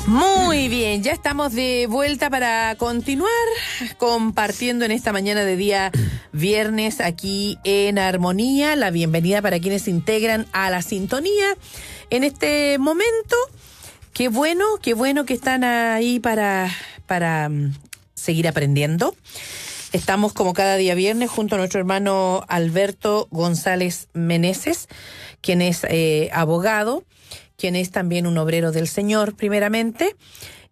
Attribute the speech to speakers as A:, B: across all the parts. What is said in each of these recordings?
A: Muy bien, ya estamos de vuelta para continuar compartiendo en esta mañana de día viernes aquí en Armonía. La bienvenida para quienes se integran a la sintonía en este momento. Qué bueno que están ahí para seguir aprendiendo. Estamos como cada día viernes junto a nuestro hermano Alberto González Meneses, quien es abogado, quien es también un obrero del Señor primeramente,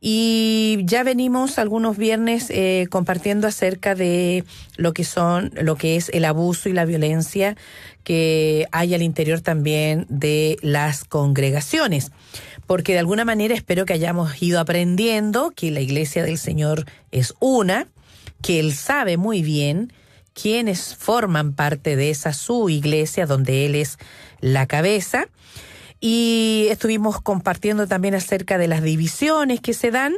A: y ya venimos algunos viernes compartiendo acerca de lo que es el abuso y la violencia que hay al interior también de las congregaciones, porque de alguna manera espero que hayamos ido aprendiendo que la Iglesia del Señor es una, que Él sabe muy bien quiénes forman parte de esa su iglesia donde Él es la cabeza. Y estuvimos compartiendo también acerca de las divisiones que se dan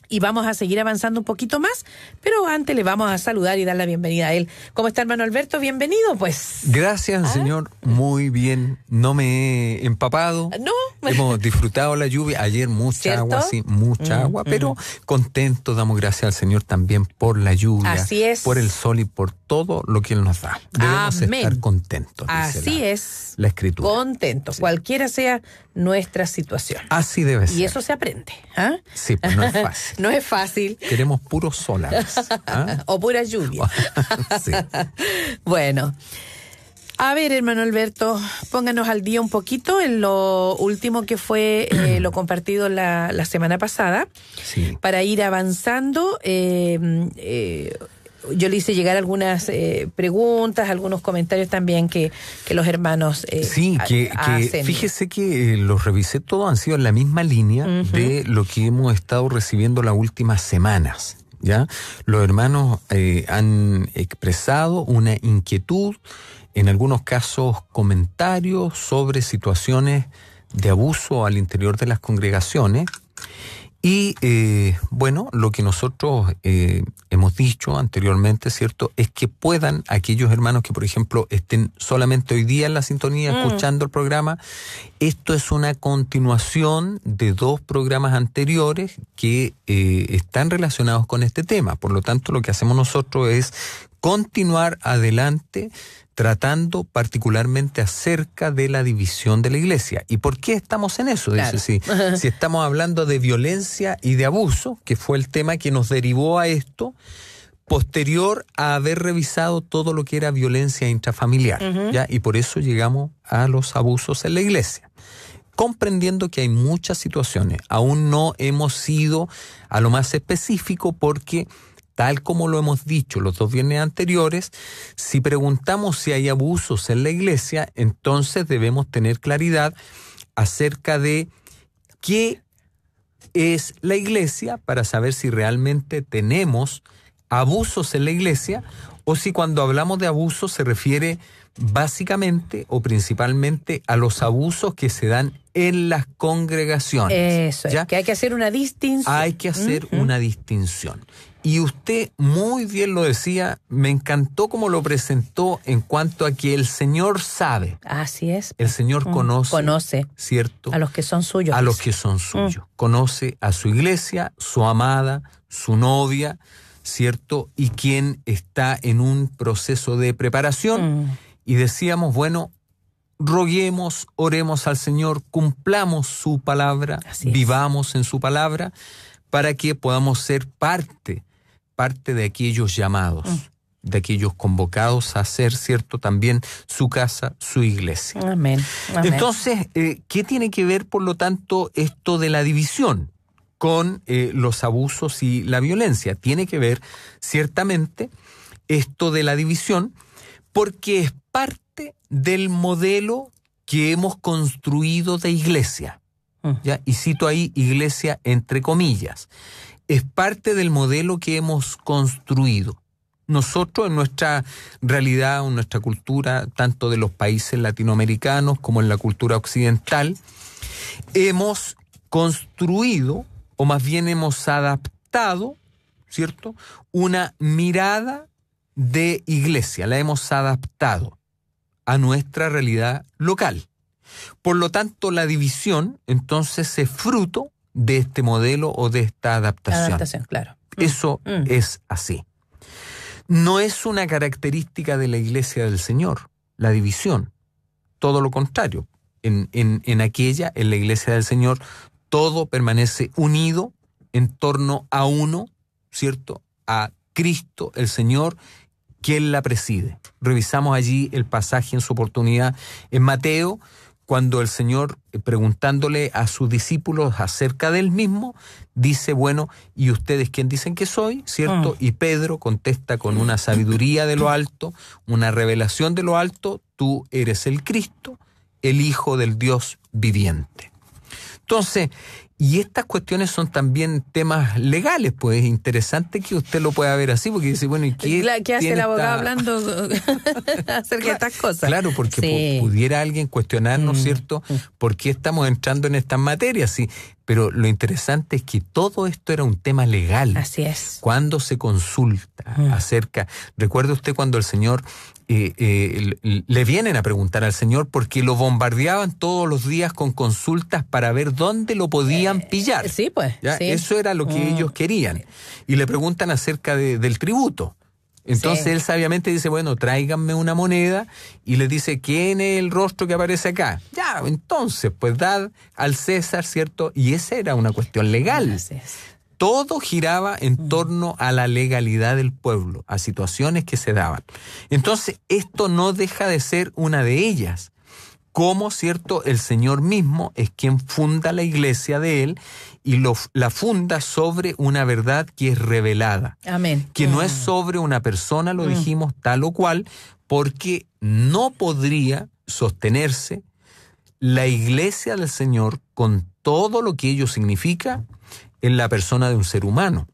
A: y vamos a seguir avanzando un poquito más, pero antes le vamos a saludar y dar la bienvenida a él. ¿Cómo está, hermano Alberto? Bienvenido, pues.
B: Gracias, señor. Muy bien. No me he empapado.
A: ¿No?
B: Hemos disfrutado la lluvia. Ayer mucha agua, sí, mucha agua, pero contento, damos gracias al Señor también por la lluvia.
A: Así es.
B: Por el sol y por todo lo que Él nos da. Debemos estar contentos.
A: Así es.
B: La Escritura.
A: Contentos, sí. Cualquiera sea nuestra situación.
B: Así debe ser.
A: Y eso se aprende. ¿Ah?
B: Sí, pues no es fácil.
A: No es fácil.
B: Queremos puros solares.
A: O pura lluvia.
B: Sí.
A: Bueno. A ver, hermano Alberto, pónganos al día un poquito en lo último que fue lo compartido la semana pasada,
B: sí,
A: para ir avanzando. Yo le hice llegar algunas preguntas, algunos comentarios también que los hermanos
B: sí, que fíjese que los revisé todos, han sido en la misma línea de lo que hemos estado recibiendo las últimas semanas. ¿Ya? Los hermanos han expresado una inquietud, en algunos casos comentarios sobre situaciones de abuso al interior de las congregaciones. Y bueno, lo que nosotros hemos dicho anteriormente, ¿cierto?, es que puedan aquellos hermanos que, por ejemplo, estén solamente hoy día en la sintonía escuchando el programa, esto es una continuación de 2 programas anteriores que están relacionados con este tema. Por lo tanto, lo que hacemos nosotros es continuar adelante tratando particularmente acerca de la división de la iglesia. ¿Y por qué estamos en eso?
A: Claro.
B: Dice, si estamos hablando de violencia y de abuso, que fue el tema que nos derivó a esto, posterior a haber revisado todo lo que era violencia intrafamiliar, ¿ya? Y por eso llegamos a los abusos en la iglesia. Comprendiendo que hay muchas situaciones, aún no hemos ido a lo más específico porque, tal como lo hemos dicho los 2 viernes anteriores, si preguntamos si hay abusos en la iglesia, entonces debemos tener claridad acerca de qué es la iglesia para saber si realmente tenemos abusos en la iglesia o si cuando hablamos de abusos se refiere básicamente o principalmente a los abusos que se dan en las congregaciones.
A: Eso,
B: ¿ya?
A: Que hay que hacer una distinción.
B: Hay que hacer una distinción. Y usted muy bien lo decía, me encantó cómo lo presentó en cuanto a que el Señor sabe.
A: Así es.
B: El Señor conoce, ¿cierto?
A: A los que son suyos.
B: A los que son suyos. Conoce a su iglesia, su amada, su novia, ¿cierto? Y quien está en un proceso de preparación. Y decíamos, bueno, roguemos, oremos al Señor, cumplamos su palabra, vivamos en su palabra, para que podamos ser parte de aquellos llamados, de aquellos convocados a hacer, ¿cierto?, también su casa, su iglesia.
A: Amén. Amén.
B: Entonces, ¿qué tiene que ver, por lo tanto, esto de la división con los abusos y la violencia? Tiene que ver, ciertamente, esto de la división, porque es parte del modelo que hemos construido de iglesia. ¿Ya? Y cito ahí iglesia entre comillas. Es parte del modelo que hemos construido. Nosotros en nuestra realidad, en nuestra cultura, tanto de los países latinoamericanos como en la cultura occidental, hemos construido, o más bien hemos adaptado, ¿cierto?, una mirada de iglesia, la hemos adaptado a nuestra realidad local. Por lo tanto, la división entonces es fruto de este modelo o de esta adaptación.
A: Adaptación, claro.
B: Eso es así. No es una característica de la Iglesia del Señor, la división. Todo lo contrario. En aquella, en la Iglesia del Señor, todo permanece unido en torno a uno, ¿cierto? A Cristo, el Señor, quien la preside. Revisamos allí el pasaje en su oportunidad en Mateo, cuando el Señor, preguntándole a sus discípulos acerca del mismo, dice, bueno, ¿y ustedes quién dicen que soy? ¿Cierto? Y Pedro contesta con una sabiduría de lo alto, una revelación de lo alto, tú eres el Cristo, el Hijo del Dios viviente. Entonces, y estas cuestiones son también temas legales, pues es interesante que usted lo pueda ver así, porque dice, bueno, ¿y
A: qué hace el abogado hablando acerca de estas cosas?
B: Claro, porque pudiera alguien cuestionarnos, ¿cierto? ¿Por qué estamos entrando en estas materias? Sí, pero lo interesante es que todo esto era un tema legal.
A: Así es.
B: Cuando se consulta acerca... ¿Recuerda usted cuando el Señor... le vienen a preguntar al Señor porque lo bombardeaban todos los días con consultas para ver dónde lo podían pillar?
A: Sí, pues.
B: ¿Ya?
A: Sí.
B: Eso era lo que ellos querían. Y le preguntan acerca del tributo. Entonces él sabiamente dice, bueno, tráiganme una moneda, y les dice, ¿quién es el rostro que aparece acá? Ya, entonces, pues dad al César, ¿cierto? Y esa era una cuestión legal.
A: Así es.
B: Todo giraba en torno a la legalidad del pueblo, a situaciones que se daban. Entonces, esto no deja de ser una de ellas. Como, ¿cierto?, el Señor mismo es quien funda la iglesia de Él y la funda sobre una verdad que es revelada.
A: Amén.
B: Que no es sobre una persona, lo dijimos, tal o cual, porque no podría sostenerse la iglesia del Señor con todo lo que ello significa en la persona de un ser humano.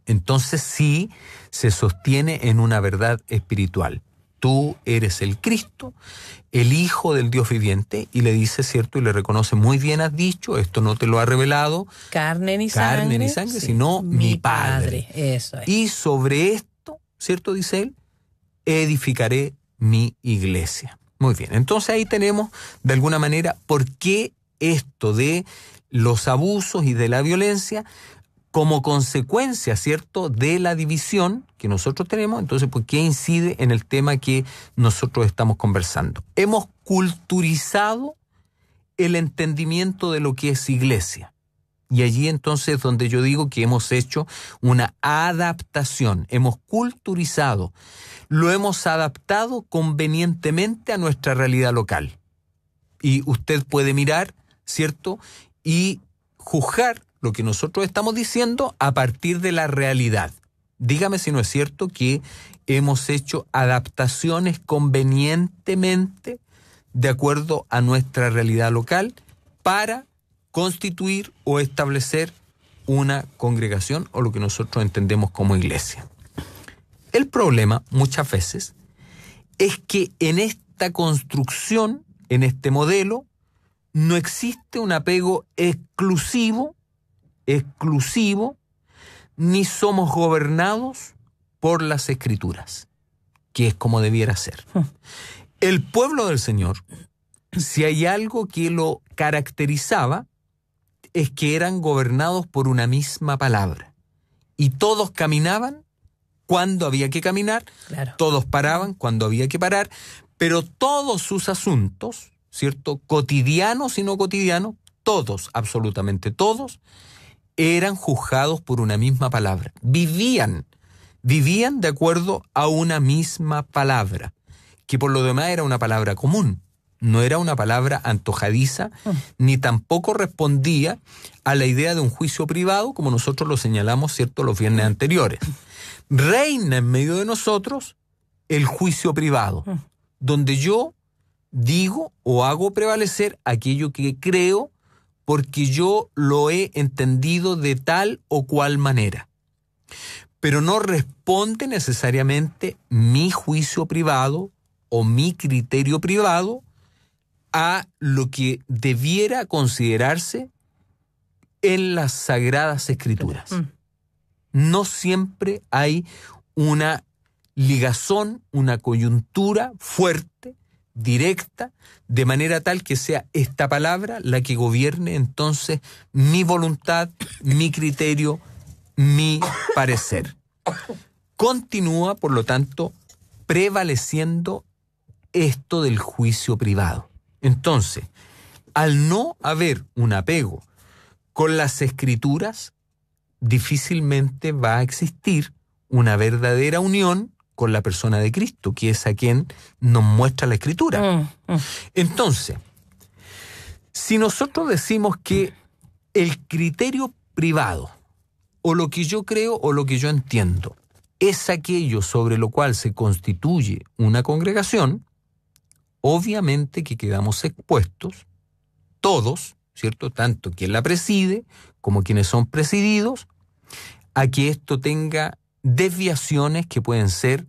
B: Entonces sí se sostiene en una verdad espiritual. Tú eres el Cristo, el Hijo del Dios viviente, y le dice, ¿cierto? Y le reconoce, muy bien has dicho, esto no te lo ha revelado
A: carne ni sangre,
B: sí, sino mi Padre.
A: Eso es.
B: Y sobre esto, ¿cierto? Dice él, edificaré mi iglesia. Muy bien, entonces ahí tenemos de alguna manera por qué esto de los abusos y de la violencia como consecuencia, ¿cierto?, de la división que nosotros tenemos. Entonces, ¿por qué incide en el tema que nosotros estamos conversando? Hemos culturizado el entendimiento de lo que es iglesia. Y allí entonces donde yo digo que hemos hecho una adaptación, hemos culturizado, lo hemos adaptado convenientemente a nuestra realidad local. Y usted puede mirar, ¿cierto?, y juzgar lo que nosotros estamos diciendo a partir de la realidad. Dígame si no es cierto que hemos hecho adaptaciones convenientemente de acuerdo a nuestra realidad local para constituir o establecer una congregación o lo que nosotros entendemos como iglesia. El problema muchas veces es que en esta construcción, en este modelo, no existe un apego exclusivo, ni somos gobernados por las Escrituras, que es como debiera ser. El pueblo del Señor, si hay algo que lo caracterizaba, es que eran gobernados por una misma palabra. Y todos caminaban cuando había que caminar,
A: claro.
B: Todos paraban cuando había que parar, pero todos sus asuntos, ¿cierto?, cotidianos y no cotidianos, todos, absolutamente todos, eran juzgados por una misma palabra. Vivían de acuerdo a una misma palabra, que por lo demás era una palabra común. No era una palabra antojadiza, ni tampoco respondía a la idea de un juicio privado, como nosotros lo señalamos, ¿cierto?, los viernes anteriores. Reina en medio de nosotros el juicio privado, donde yo digo o hago prevalecer aquello que creo porque yo lo he entendido de tal o cual manera. Pero no responde necesariamente mi juicio privado o mi criterio privado a lo que debiera considerarse en las Sagradas Escrituras. No siempre hay una ligazón, una coyuntura fuerte directa, de manera tal que sea esta palabra la que gobierne entonces mi voluntad, mi criterio, mi parecer. Continúa, por lo tanto, prevaleciendo esto del juicio privado. Entonces, al no haber un apego con las Escrituras, difícilmente va a existir una verdadera unión con la persona de Cristo, que es a quien nos muestra la Escritura. Entonces, si nosotros decimos que el criterio privado, o lo que yo creo o lo que yo entiendo, es aquello sobre lo cual se constituye una congregación, obviamente que quedamos expuestos, todos, ¿cierto?, tanto quien la preside como quienes son presididos, a que esto tenga desviaciones que pueden ser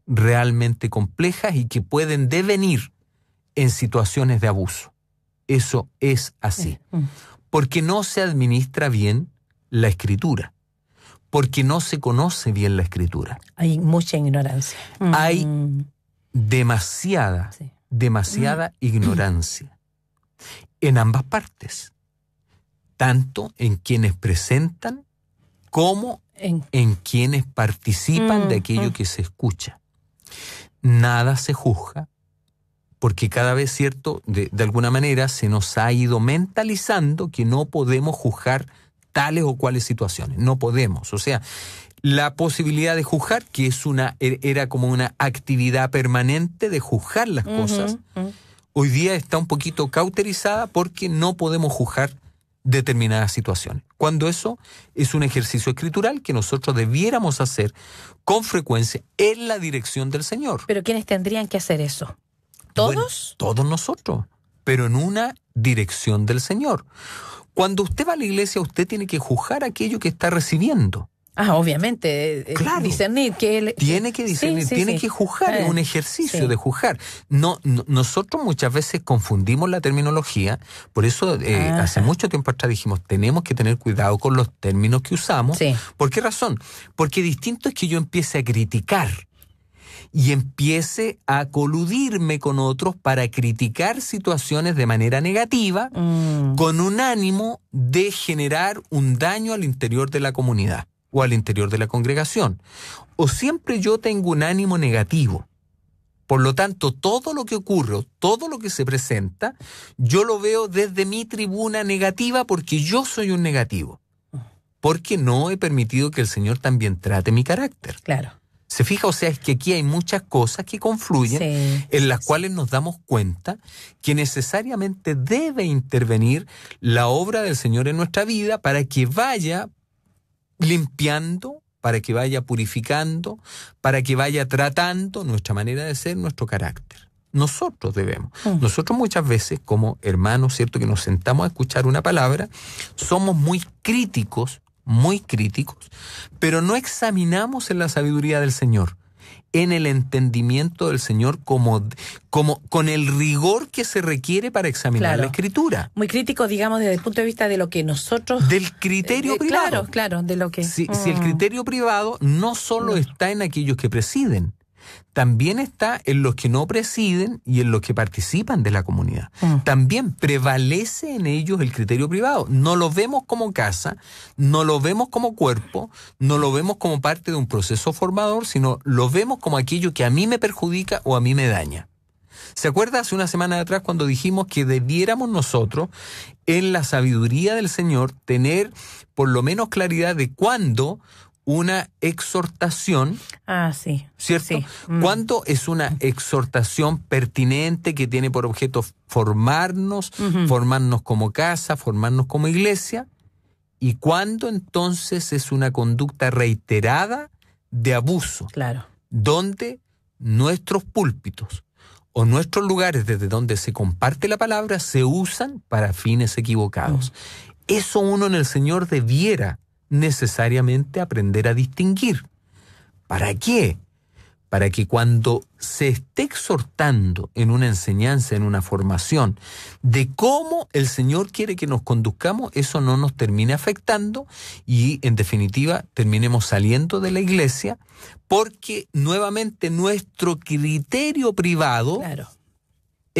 B: realmente complejas y que pueden devenir en situaciones de abuso. Eso es así. Porque no se administra bien la Escritura. Porque no se conoce bien la Escritura.
A: Hay mucha ignorancia.
B: Hay demasiada ignorancia en ambas partes. Tanto en quienes presentan como en quienes participan de aquello que se escucha. Nada se juzga, porque cada vez, cierto, de alguna manera se nos ha ido mentalizando que no podemos juzgar tales o cuales situaciones. No podemos. O sea, la posibilidad de juzgar, que era como una actividad permanente de juzgar las cosas, hoy día está un poquito cauterizada porque no podemos juzgar determinadas situaciones. Cuando eso es un ejercicio escritural que nosotros debiéramos hacer con frecuencia en la dirección del Señor.
A: ¿Pero quiénes tendrían que hacer eso? ¿Todos?
B: Bueno, todos nosotros, pero en una dirección del Señor. Cuando usted va a la iglesia, usted tiene que juzgar aquello que está recibiendo.
A: Obviamente,
B: claro,
A: discernir.
B: Tiene que discernir, tiene que juzgar, es un ejercicio de juzgar. Nosotros muchas veces confundimos la terminología, por eso hace mucho tiempo atrás dijimos, tenemos que tener cuidado con los términos que usamos. Sí. ¿Por qué razón? Porque distinto es que yo empiece a criticar y empiece a coludirme con otros para criticar situaciones de manera negativa, con un ánimo de generar un daño al interior de la comunidad o al interior de la congregación. O siempre yo tengo un ánimo negativo. Por lo tanto, todo lo que ocurre, todo lo que se presenta, yo lo veo desde mi tribuna negativa porque yo soy un negativo. Porque no he permitido que el Señor también trate mi carácter.
A: Claro.
B: ¿Se fija? O sea, es que aquí hay muchas cosas que confluyen en las cuales nos damos cuenta que necesariamente debe intervenir la obra del Señor en nuestra vida para que vaya limpiando, para que vaya purificando, para que vaya tratando nuestra manera de ser, nuestro carácter. Nosotros debemos. Nosotros muchas veces, como hermanos, ¿cierto?, que nos sentamos a escuchar una palabra, somos muy críticos, pero no examinamos en la sabiduría del Señor, en el entendimiento del Señor como con el rigor que se requiere para examinar la Escritura.
A: Muy crítico, digamos, desde el punto de vista de lo que nosotros...
B: Del criterio privado.
A: Claro, de lo que...
B: Si el criterio privado no solo está en aquellos que presiden, también está en los que no presiden y en los que participan de la comunidad. También prevalece en ellos el criterio privado. No lo vemos como casa, no lo vemos como cuerpo, no lo vemos como parte de un proceso formador, sino lo vemos como aquello que a mí me perjudica o a mí me daña. ¿Se acuerda hace una semana atrás cuando dijimos que debiéramos nosotros, en la sabiduría del Señor, tener por lo menos claridad de cuándo una exhortación, ¿cierto? Sí. ¿Cuándo es una exhortación pertinente que tiene por objeto formarnos, formarnos como casa, formarnos como iglesia? ¿Y cuándo entonces es una conducta reiterada de abuso?
A: Claro.
B: Donde nuestros púlpitos o nuestros lugares desde donde se comparte la palabra se usan para fines equivocados. Eso uno en el Señor debiera necesariamente aprender a distinguir. ¿Para qué? Para que cuando se esté exhortando en una enseñanza, en una formación, de cómo el Señor quiere que nos conduzcamos, eso no nos termine afectando y, en definitiva, terminemos saliendo de la iglesia porque, nuevamente, nuestro criterio privado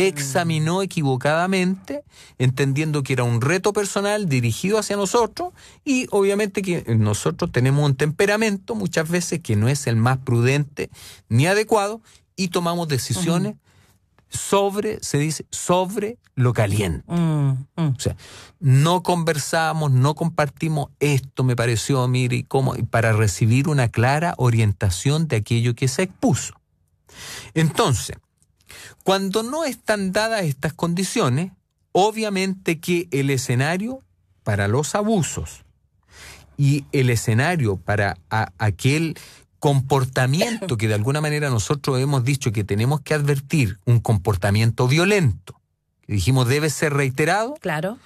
B: examinó equivocadamente, entendiendo que era un reto personal dirigido hacia nosotros, y obviamente que nosotros tenemos un temperamento muchas veces que no es el más prudente ni adecuado, y tomamos decisiones sobre lo caliente. O sea, no conversamos, no compartimos, esto me pareció, mire, y cómo, para recibir una clara orientación de aquello que se expuso. Entonces, cuando no están dadas estas condiciones, obviamente que el escenario para los abusos y el escenario para aquel comportamiento que de alguna manera nosotros hemos dicho que tenemos que advertir, un comportamiento violento, que dijimos debe ser reiterado,
A: claro,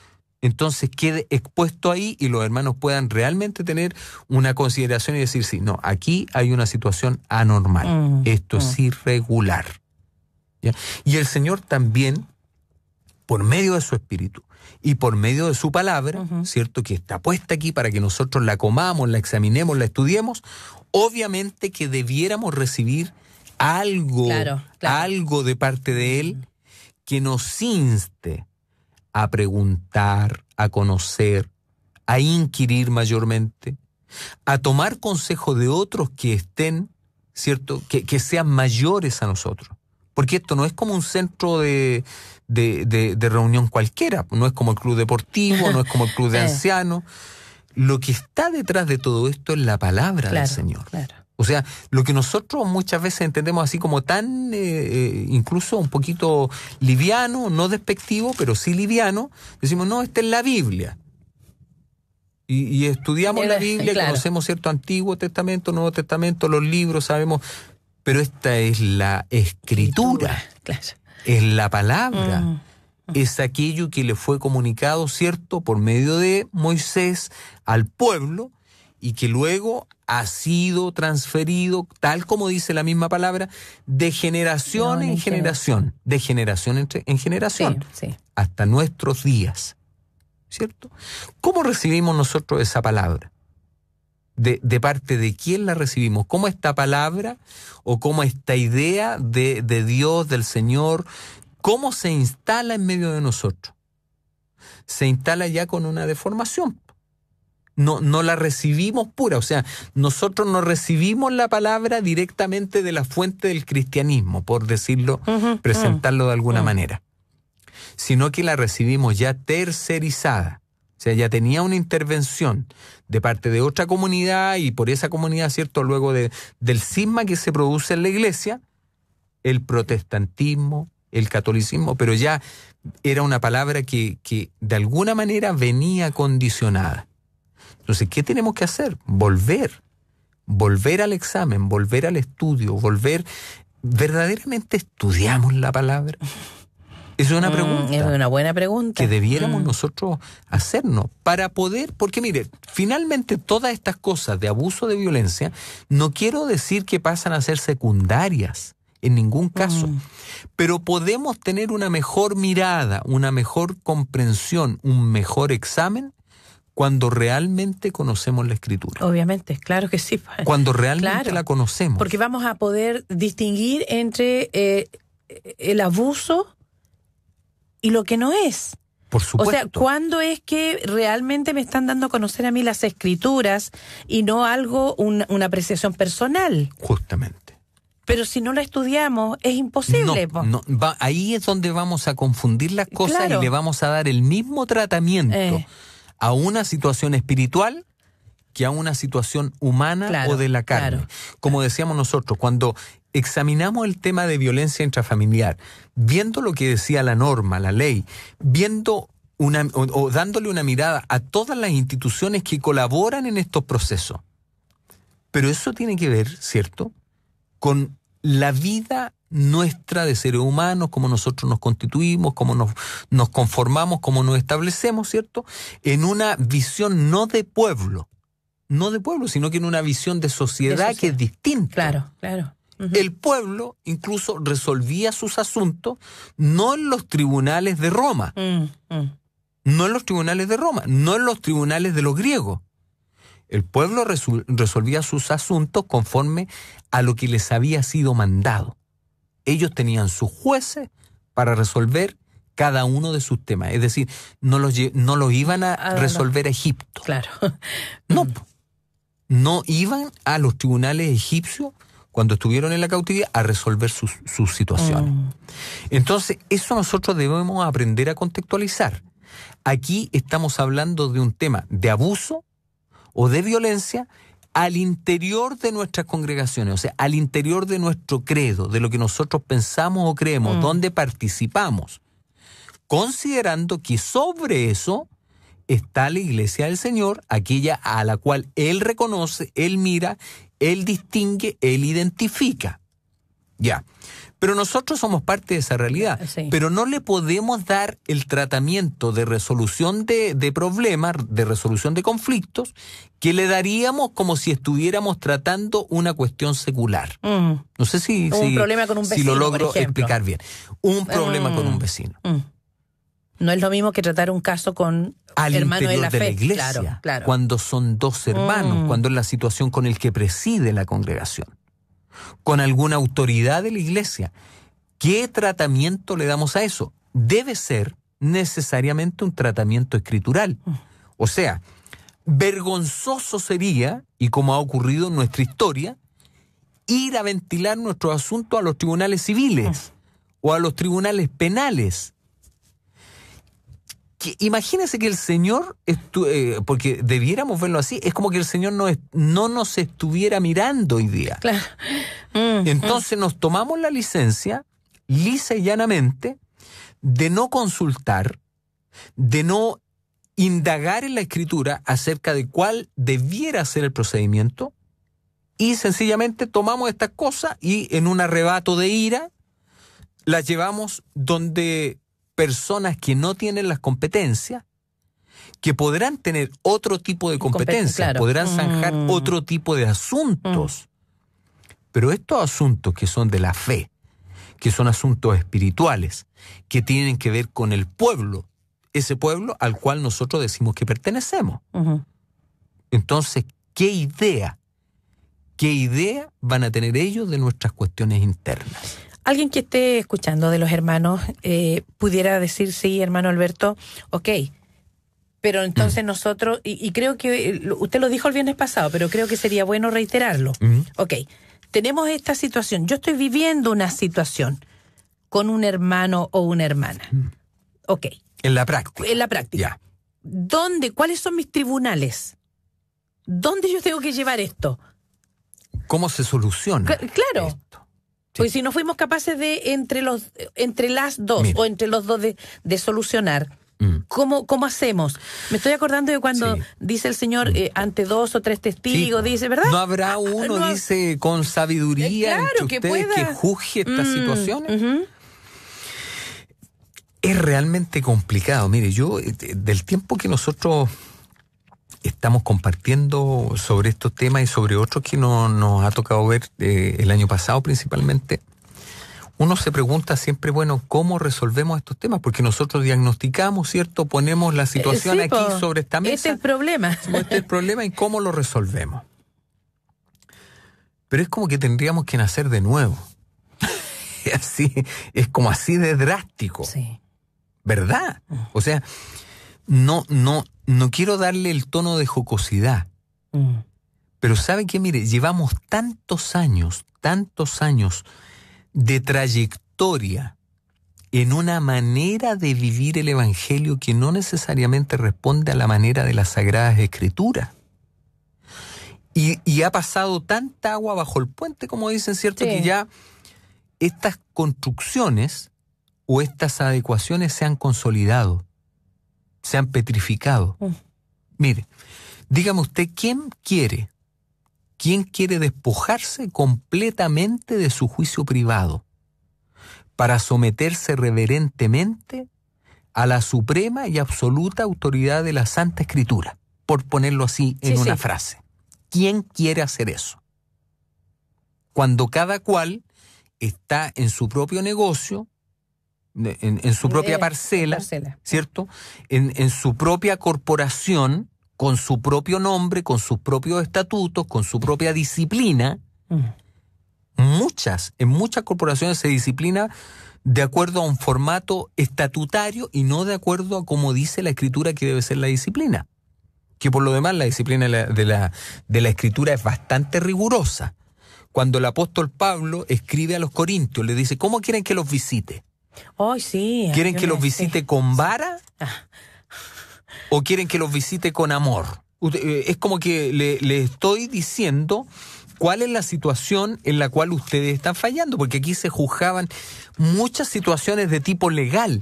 B: entonces quede expuesto ahí y los hermanos puedan realmente tener una consideración y decir, sí, no, aquí hay una situación anormal, esto es irregular. ¿Ya? Y el Señor también, por medio de su Espíritu y por medio de su palabra, ¿cierto?, que está puesta aquí para que nosotros la comamos, la examinemos, la estudiemos, obviamente que debiéramos recibir algo, algo de parte de Él que nos inste a preguntar, a conocer, a inquirir mayormente, a tomar consejo de otros que estén, ¿cierto?, que sean mayores a nosotros. Porque esto no es como un centro de reunión cualquiera, no es como el club deportivo, no es como el club de ancianos. Lo que está detrás de todo esto es la palabra del Señor. Claro. O sea, lo que nosotros muchas veces entendemos así como tan, incluso un poquito liviano, no despectivo, pero sí liviano, decimos, no, esta es la Biblia. Y estudiamos la Biblia, conocemos cierto Antiguo Testamento, Nuevo Testamento, los libros, sabemos, pero esta es la Escritura, es la palabra. Es aquello que le fue comunicado, ¿cierto?, por medio de Moisés al pueblo y que luego ha sido transferido, tal como dice la misma palabra, de generación en generación, de generación en generación, hasta nuestros días, ¿cierto? ¿Cómo recibimos nosotros esa palabra? ¿De parte de quién la recibimos? ¿Cómo esta palabra o cómo esta idea de Dios, del Señor, cómo se instala en medio de nosotros? Se instala ya con una deformación. No la recibimos pura, o sea, nosotros no recibimos la palabra directamente de la fuente del cristianismo, por decirlo, presentarlo de alguna manera, sino que la recibimos ya tercerizada. O sea, ya tenía una intervención de parte de otra comunidad y por esa comunidad, ¿cierto?, luego del cisma que se produce en la iglesia, el protestantismo, el catolicismo, pero ya era una palabra que de alguna manera venía condicionada. Entonces, ¿qué tenemos que hacer? Volver al examen, volver al estudio, ¿verdaderamente estudiamos la palabra? Es una pregunta.
A: Es una buena pregunta.
B: Que debiéramos nosotros hacernos para poder, porque mire, finalmente todas estas cosas de abuso, de violencia, no quiero decir que pasan a ser secundarias, en ningún caso, pero podemos tener una mejor mirada, una mejor comprensión, un mejor examen cuando realmente conocemos la Escritura.
A: Obviamente, claro que sí.
B: Cuando realmente la conocemos.
A: Porque vamos a poder distinguir entre el abuso y lo que no es.
B: Por supuesto.
A: O sea, ¿cuándo es que realmente me están dando a conocer a mí las Escrituras y no algo, una apreciación personal?
B: Justamente.
A: Pero si no la estudiamos, es imposible.
B: Ahí es donde vamos a confundir las cosas y le vamos a dar el mismo tratamiento a una situación espiritual que a una situación humana o de la carne. Como decíamos nosotros, cuando examinamos el tema de violencia intrafamiliar, viendo lo que decía la norma, la ley, viendo o dándole una mirada a todas las instituciones que colaboran en estos procesos. Pero eso tiene que ver, ¿cierto?, con la vida nuestra de seres humanos, cómo nosotros nos constituimos, cómo nos conformamos, cómo nos establecemos, ¿cierto?, en una visión no de pueblo, sino que en una visión de sociedad que es distinta.
A: Claro.
B: El pueblo incluso resolvía sus asuntos no en los tribunales de Roma, no en los tribunales de Roma, no en los tribunales de los griegos. El pueblo resolvía sus asuntos conforme a lo que les había sido mandado. Ellos tenían sus jueces, para resolver cada uno de sus temas. Es decir, no los iban a resolver a Egipto.
A: Claro.
B: No iban a los tribunales egipcios cuando estuvieron en la cautividad a resolver sus situaciones. Entonces, eso nosotros debemos aprender a contextualizar. Aquí estamos hablando de un tema de abuso o de violencia al interior de nuestras congregaciones, o sea, al interior de nuestro credo, de lo que nosotros pensamos o creemos, donde participamos, considerando que sobre eso está la Iglesia del Señor, aquella a la cual Él reconoce, Él mira, Él distingue, Él identifica. Ya. Pero nosotros somos parte de esa realidad.
A: Sí.
B: Pero no le podemos dar el tratamiento de resolución de problemas, de resolución de conflictos, que le daríamos como si estuviéramos tratando una cuestión secular. No sé si
A: problema con un vecino,
B: si lo logro
A: por ejemplo.
B: explicar bien. Un problema con un vecino.
A: No es lo mismo que tratar un caso con
B: al
A: hermanos
B: interior
A: de la fe.
B: La iglesia,
A: claro.
B: Cuando son dos hermanos, cuando es la situación con el que preside la congregación, con alguna autoridad de la iglesia. ¿Qué tratamiento le damos a eso? Debe ser necesariamente un tratamiento escritural. O sea, vergonzoso sería, y como ha ocurrido en nuestra historia, ir a ventilar nuestro asunto a los tribunales civiles o a los tribunales penales. Imagínense que el Señor, porque debiéramos verlo así, es como que el Señor no nos estuviera mirando hoy día.
A: Claro.
B: Entonces nos tomamos la licencia, lisa y llanamente, de no consultar, de no indagar en la Escritura acerca de cuál debiera ser el procedimiento, y sencillamente tomamos estas cosas y en un arrebato de ira las llevamos donde personas que no tienen las competencias, que podrán tener otro tipo de competencias,
A: claro.
B: podrán zanjar otro tipo de asuntos. Pero estos asuntos que son de la fe, que son asuntos espirituales, que tienen que ver con el pueblo, ese pueblo al cual nosotros decimos que pertenecemos. Entonces, ¿qué idea van a tener ellos de nuestras cuestiones internas?
A: Alguien que esté escuchando de los hermanos pudiera decir, sí, hermano Alberto, ok, pero entonces nosotros, y creo que usted lo dijo el viernes pasado, pero creo que sería bueno reiterarlo. Ok, tenemos esta situación, yo estoy viviendo una situación con un hermano o una hermana. Ok.
B: En la práctica.
A: En la práctica.
B: Ya.
A: ¿Cuáles son mis tribunales? ¿Dónde yo tengo que llevar esto?
B: ¿Cómo se soluciona?
A: Claro.
B: Esto?
A: Pues si no fuimos capaces de, entre las dos,
B: Mira.
A: o entre los dos de solucionar, ¿cómo hacemos? Me estoy acordando de cuando dice el Señor, ante 2 o 3 testigos, dice, ¿verdad?
B: No habrá uno, dice, con sabiduría entre ustedes que juzgue estas situaciones. Es realmente complicado. Mire, yo, del tiempo que nosotros estamos compartiendo sobre estos temas y sobre otros que nos ha tocado ver el año pasado principalmente, uno se pregunta siempre, bueno, ¿cómo resolvemos estos temas? Porque nosotros diagnosticamos, ¿cierto? Ponemos la situación aquí sobre esta mesa.
A: Este es el problema.
B: Este es el problema y cómo lo resolvemos. Pero es como que tendríamos que nacer de nuevo. Así, es como así de drástico.
A: Sí.
B: ¿Verdad? O sea, no quiero darle el tono de jocosidad. Pero ¿sabe qué? Mire, llevamos tantos años de trayectoria en una manera de vivir el Evangelio que no necesariamente responde a la manera de las Sagradas Escrituras. Y ha pasado tanta agua bajo el puente, como dicen, ¿cierto? Que ya estas construcciones o estas adecuaciones se han consolidado, se han petrificado. Mire, dígame usted, ¿quién quiere despojarse completamente de su juicio privado para someterse reverentemente a la suprema y absoluta autoridad de la Santa Escritura? Por ponerlo así en una frase. ¿Quién quiere hacer eso? Cuando cada cual está en su propio negocio, en su propia parcela, ¿cierto? En su propia corporación, con su propio nombre, con sus propios estatutos, con su propia disciplina. En muchas corporaciones se disciplina de acuerdo a un formato estatutario y no de acuerdo a cómo dice la Escritura que debe ser la disciplina. Que por lo demás la disciplina de la Escritura es bastante rigurosa. Cuando el apóstol Pablo escribe a los corintios, le dice, ¿cómo quieren que los visite?
A: Oh, sí.
B: ¿Quieren que los visite con vara? ¿O quieren que los visite con amor? Es como que le estoy diciendo cuál es la situación en la cual ustedes están fallando, porque aquí se juzgaban muchas situaciones de tipo legal.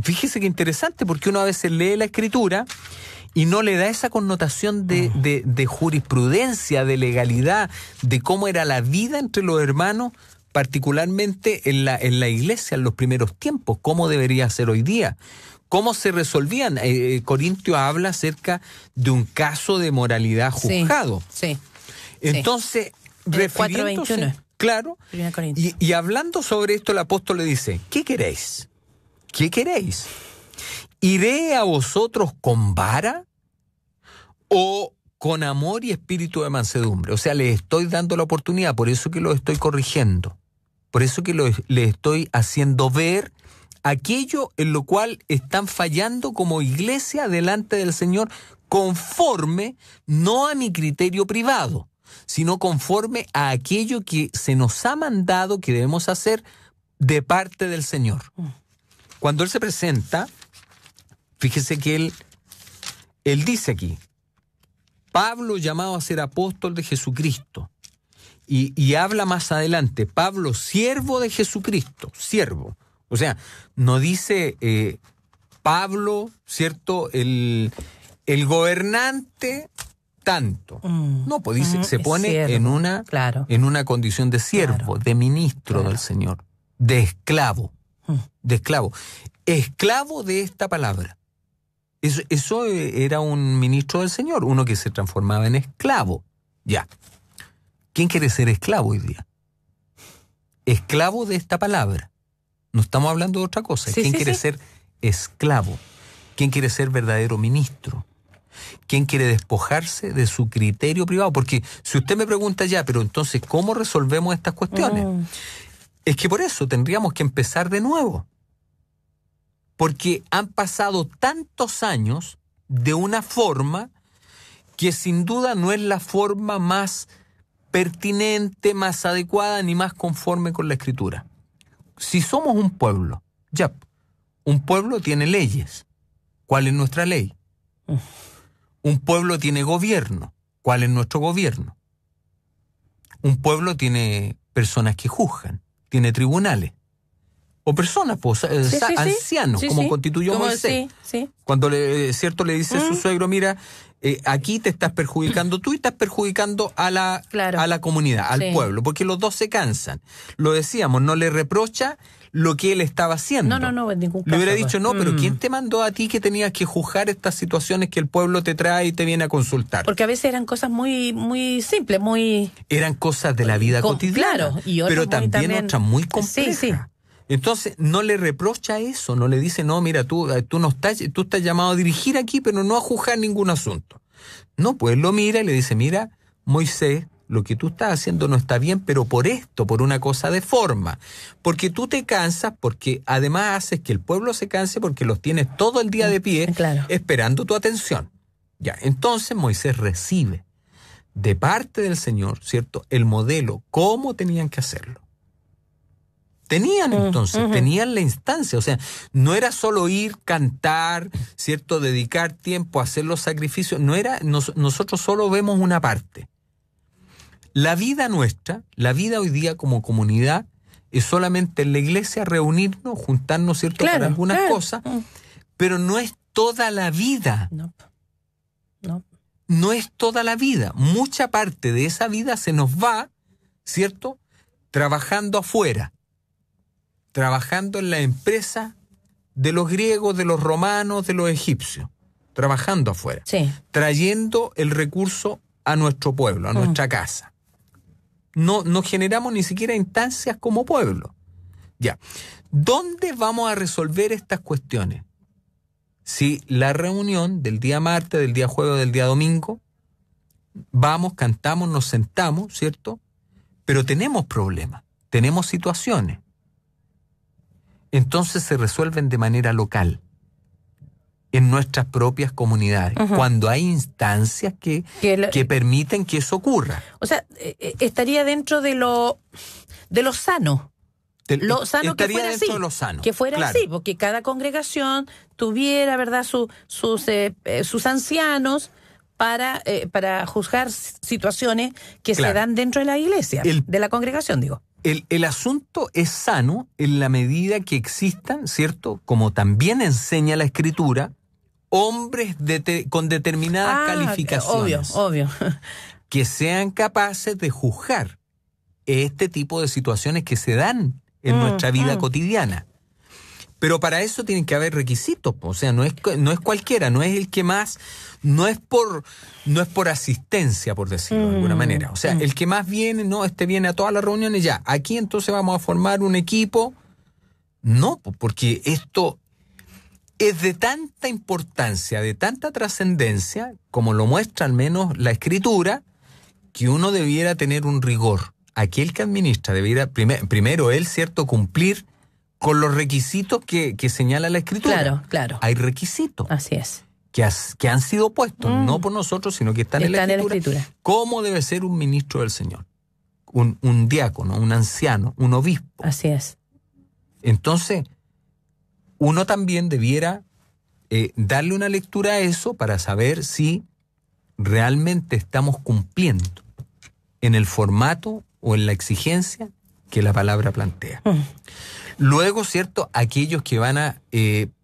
B: Fíjese qué interesante, porque uno a veces lee la Escritura y no le da esa connotación de jurisprudencia, de legalidad, de cómo era la vida entre los hermanos, particularmente en la iglesia en los primeros tiempos, cómo debería ser hoy día, cómo se resolvían. Corintio habla acerca de un caso de moralidad juzgado.
A: Sí.
B: Entonces, refiriéndose,
A: 4:21.
B: claro, y hablando sobre esto, el apóstol le dice, ¿qué queréis? ¿Qué queréis? ¿Iré a vosotros con vara o con amor y espíritu de mansedumbre? O sea, les estoy dando la oportunidad, por eso que lo estoy corrigiendo, por eso que le estoy haciendo ver aquello en lo cual están fallando como iglesia delante del Señor, conforme no a mi criterio privado, sino conforme a aquello que se nos ha mandado que debemos hacer de parte del Señor. Cuando Él se presenta, fíjese que Él dice aquí, Pablo llamado a ser apóstol de Jesucristo, y habla más adelante, Pablo, siervo de Jesucristo, siervo. O sea, no dice Pablo, ¿cierto?, el gobernante tanto. No, pues dice, se pone en una condición de siervo, de ministro del Señor, de esclavo, esclavo de esta palabra. Eso era un ministro del Señor, uno que se transformaba en esclavo. Ya. ¿Quién quiere ser esclavo hoy día? Esclavo de esta palabra. No estamos hablando de otra cosa. ¿Quién quiere ser esclavo? ¿Quién quiere ser verdadero ministro? ¿Quién quiere despojarse de su criterio privado? Porque si usted me pregunta ya, pero entonces, ¿cómo resolvemos estas cuestiones? Es que por eso tendríamos que empezar de nuevo. Porque han pasado tantos años de una forma que sin duda no es la forma más pertinente, más adecuada, ni más conforme con la Escritura. Si somos un pueblo, ya, un pueblo tiene leyes. ¿Cuál es nuestra ley? Un pueblo tiene gobierno. ¿Cuál es nuestro gobierno? Un pueblo tiene personas que juzgan, tiene tribunales. O personas, pues, ancianos, como constituyó Moisés. Cuando le dice a su suegro, mira, aquí te estás perjudicando tú y estás perjudicando a la comunidad, al pueblo, porque los dos se cansan. Lo decíamos, no le reprocha lo que él estaba haciendo.
A: No, en ningún caso.
B: Le hubiera dicho, no, pero ¿quién te mandó a ti que tenías que juzgar estas situaciones que el pueblo te trae y te viene a consultar?
A: Porque a veces eran cosas muy, muy simples, muy...
B: Eran cosas de la vida cotidiana,
A: claro, y
B: pero también otras muy complejas.
A: Sí.
B: Entonces, no le reprocha eso, no le dice, no, mira, tú estás llamado a dirigir aquí, pero no a juzgar ningún asunto. No, pues lo mira y le dice, mira, Moisés, lo que tú estás haciendo no está bien, pero por una cosa de forma. Porque tú te cansas, porque además haces que el pueblo se canse, porque los tienes todo el día de pie, esperando tu atención. Ya, entonces Moisés recibe de parte del Señor, ¿cierto?, el modelo, cómo tenían que hacerlo. Tenían la instancia, o sea, no era solo ir, cantar, ¿cierto?, dedicar tiempo a hacer los sacrificios, nosotros solo vemos una parte. La vida nuestra, la vida hoy día como comunidad, es solamente en la iglesia reunirnos, juntarnos, ¿cierto?, para algunas cosas, pero no es toda la vida. No es toda la vida. Mucha parte de esa vida se nos va, ¿cierto?, trabajando afuera. Trabajando en la empresa de los griegos, de los romanos, de los egipcios, trabajando afuera, trayendo el recurso a nuestro pueblo, a nuestra casa. No generamos ni siquiera instancias como pueblo. Ya, ¿dónde vamos a resolver estas cuestiones? Si la reunión del día martes, del día jueves, del día domingo, vamos, cantamos, nos sentamos, ¿cierto? Pero tenemos problemas, tenemos situaciones. entonces se resuelven de manera local, en nuestras propias comunidades, cuando hay instancias que permiten que eso ocurra.
A: O sea, estaría dentro de lo sano. Lo sano que fuera así.
B: De lo sano,
A: que fuera
B: claro.
A: así, porque cada congregación tuviera, ¿verdad?, sus ancianos para juzgar situaciones que se dan dentro de la iglesia, de la congregación, digo.
B: El asunto es sano en la medida que existan, ¿cierto?, como también enseña la Escritura, hombres con determinadas calificaciones.
A: Obvio.
B: Que sean capaces de juzgar este tipo de situaciones que se dan en nuestra vida cotidiana. Pero para eso tienen que haber requisitos, o sea, no es cualquiera, no es el que más, no es por asistencia, por decirlo de alguna manera. O sea, el que más viene, viene a todas las reuniones ya. Aquí entonces vamos a formar un equipo. No, porque esto es de tanta importancia, de tanta trascendencia, como lo muestra al menos la Escritura, que uno debiera tener un rigor. Aquel que administra debiera, primero él, ¿cierto?, cumplir con los requisitos que señala la Escritura.
A: Claro.
B: Hay requisitos.
A: Así es.
B: Que han sido puestos, no por nosotros, sino que están en la Escritura. ¿Cómo debe ser un ministro del Señor? Un diácono, un anciano, un obispo.
A: Así es.
B: Entonces, uno también debiera darle una lectura a eso para saber si realmente estamos cumpliendo en el formato o en la exigencia que la palabra plantea. Luego, ¿cierto?, aquellos que van a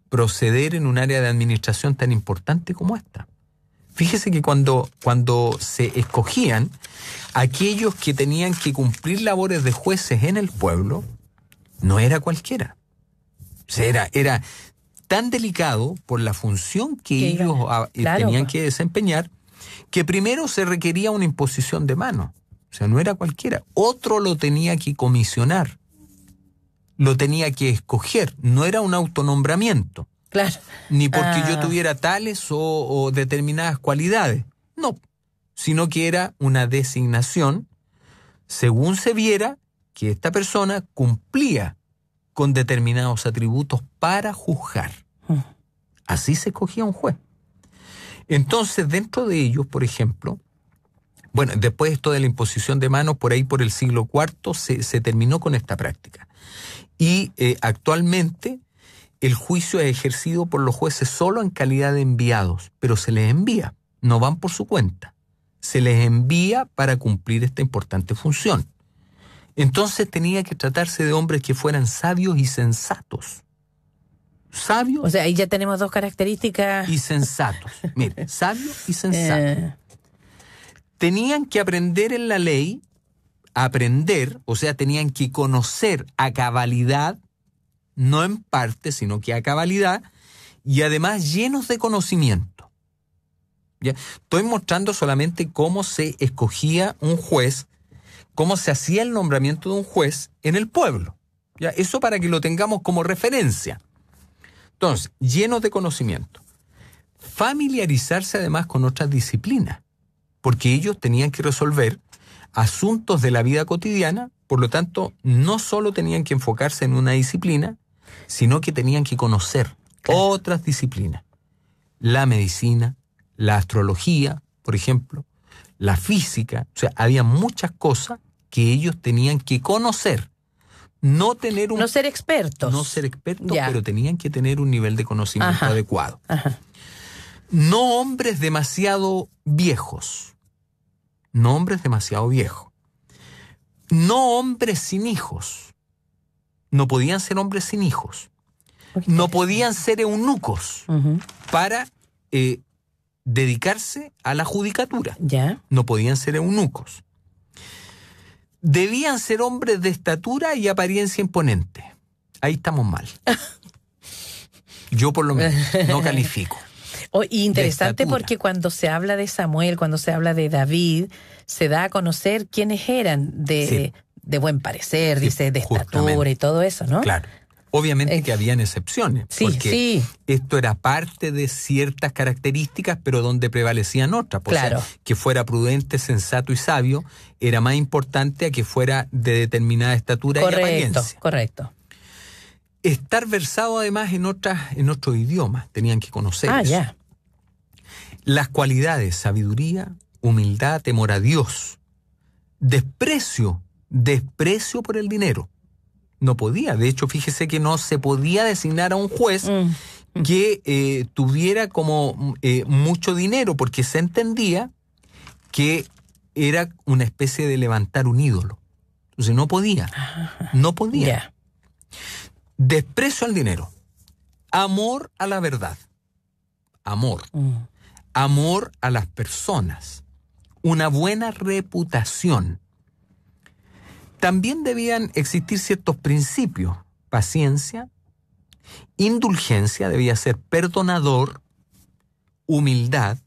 B: proceder en un área de administración tan importante como esta. Fíjese que cuando se escogían aquellos que tenían que cumplir labores de jueces en el pueblo, no era cualquiera. O sea, era tan delicado por la función que ellos tenían que desempeñar, que primero se requería una imposición de mano. O sea, no era cualquiera. Otro lo tenía que comisionar, lo tenía que escoger. No era un autonombramiento.
A: Claro.
B: Ni porque yo tuviera tales o determinadas cualidades. No, sino que era una designación según se viera que esta persona cumplía con determinados atributos para juzgar. Así se escogía un juez. Entonces, dentro de ellos, por ejemplo, bueno, después esto de la imposición de manos, por ahí por el siglo IV, se terminó con esta práctica. Y actualmente el juicio es ejercido por los jueces solo en calidad de enviados, pero se les envía, no van por su cuenta. Se les envía para cumplir esta importante función. Entonces tenía que tratarse de hombres que fueran sabios y sensatos. Sabios.
A: O sea, ahí ya tenemos dos características.
B: Y sensatos. Mire, sabios y sensatos. Tenían que aprender en la ley, o sea, tenían que conocer a cabalidad, no en parte, sino que a cabalidad, y además llenos de conocimiento. ¿Ya? Estoy mostrando solamente cómo se escogía un juez, cómo se hacía el nombramiento de un juez en el pueblo. ¿Ya? Eso para que lo tengamos como referencia. Entonces, llenos de conocimiento. Familiarizarse además con otras disciplinas, porque ellos tenían que resolver asuntos de la vida cotidiana, por lo tanto, no solo tenían que enfocarse en una disciplina, sino que tenían que conocer otras disciplinas. La medicina, la astrología, por ejemplo, la física, o sea, había muchas cosas que ellos tenían que conocer. No ser expertos. Pero tenían que tener un nivel de conocimiento adecuado. No hombres demasiado viejos. No hombres sin hijos. No podían ser hombres sin hijos. No podían ser eunucos para dedicarse a la judicatura.
A: ¿Ya?
B: No podían ser eunucos. Debían ser hombres de estatura y apariencia imponente. Ahí estamos mal. Yo por lo menos no califico.
A: Interesante porque cuando se habla de Samuel, cuando se habla de David, se da a conocer quiénes eran de buen parecer, dice, de estatura y todo eso, ¿no?
B: Claro. Obviamente que habían excepciones, porque esto era parte de ciertas características, pero donde prevalecían otras.
A: Claro.
B: O sea, que fuera prudente, sensato y sabio era más importante a que fuera de determinada estatura y apariencia.
A: Correcto.
B: estar versado además en otros idiomas, tenían que conocer eso.
A: Ya.
B: Las cualidades, sabiduría, humildad, temor a Dios, desprecio por el dinero. No podía, de hecho, fíjese que no se podía designar a un juez que tuviera como mucho dinero, porque se entendía que era una especie de levantar un ídolo. Entonces no podía.
A: Yeah.
B: Desprecio al dinero. Amor a la verdad. Amor a las personas. Una buena reputación. También debían existir ciertos principios. Paciencia, indulgencia, debía ser perdonador, humildad,